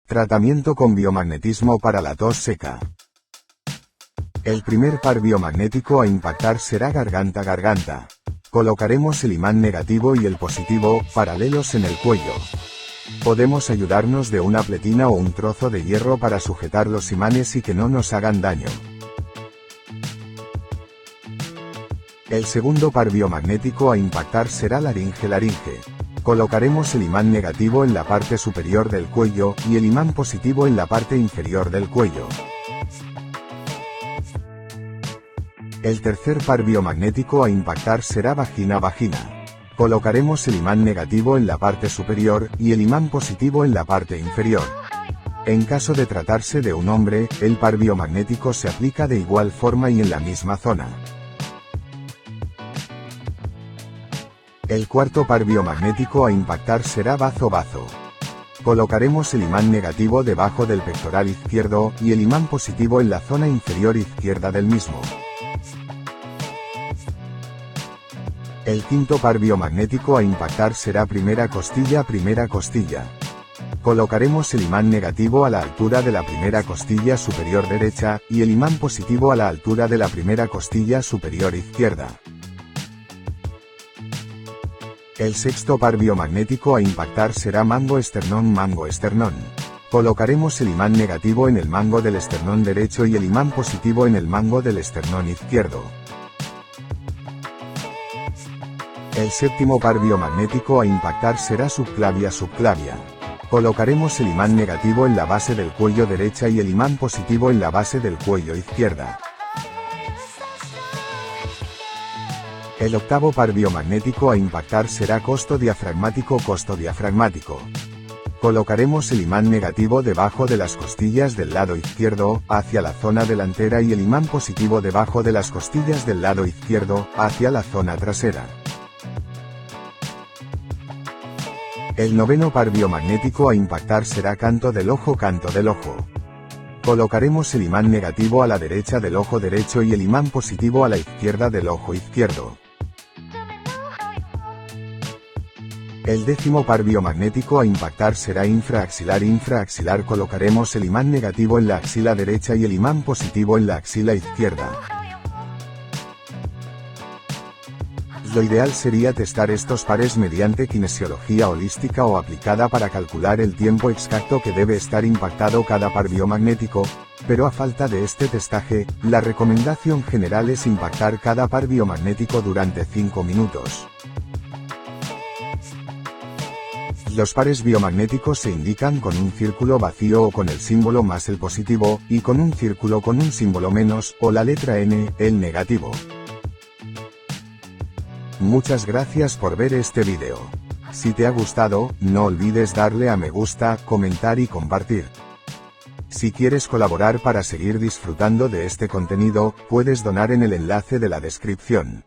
Tratamiento con biomagnetismo para la tos seca. El primer par biomagnético a impactar será garganta-garganta. Colocaremos el imán negativo y el positivo, paralelos en el cuello. Podemos ayudarnos de una pletina o un trozo de hierro para sujetar los imanes y que no nos hagan daño. El segundo par biomagnético a impactar será laringe-laringe. Colocaremos el imán negativo en la parte superior del cuello, y el imán positivo en la parte inferior del cuello. El tercer par biomagnético a impactar será vagina-vagina. Colocaremos el imán negativo en la parte superior, y el imán positivo en la parte inferior. En caso de tratarse de un hombre, el par biomagnético se aplica de igual forma y en la misma zona. El cuarto par biomagnético a impactar será bazo-bazo. Colocaremos el imán negativo debajo del pectoral izquierdo, y el imán positivo en la zona inferior izquierda del mismo. El quinto par biomagnético a impactar será primera costilla. Colocaremos el imán negativo a la altura de la primera costilla superior derecha, y el imán positivo a la altura de la primera costilla superior izquierda. El sexto par biomagnético a impactar será mango-esternón. Colocaremos el imán negativo en el mango del esternón derecho y el imán positivo en el mango del esternón izquierdo. El séptimo par biomagnético a impactar será subclavia. Colocaremos el imán negativo en la base del cuello derecha y el imán positivo en la base del cuello izquierda. El octavo par biomagnético a impactar será costo diafragmático. Colocaremos el imán negativo debajo de las costillas del lado izquierdo, hacia la zona delantera y el imán positivo debajo de las costillas del lado izquierdo, hacia la zona trasera. El noveno par biomagnético a impactar será canto del ojo. Colocaremos el imán negativo a la derecha del ojo derecho y el imán positivo a la izquierda del ojo izquierdo. El décimo par biomagnético a impactar será infraaxilar. Colocaremos el imán negativo en la axila derecha y el imán positivo en la axila izquierda. Lo ideal sería testar estos pares mediante kinesiología holística o aplicada para calcular el tiempo exacto que debe estar impactado cada par biomagnético, pero a falta de este testaje, la recomendación general es impactar cada par biomagnético durante 5 minutos. Los pares biomagnéticos se indican con un círculo vacío o con el símbolo más el positivo, y con un círculo con un símbolo menos, o la letra N, el negativo. Muchas gracias por ver este video. Si te ha gustado, no olvides darle a me gusta, comentar y compartir. Si quieres colaborar para seguir disfrutando de este contenido, puedes donar en el enlace de la descripción.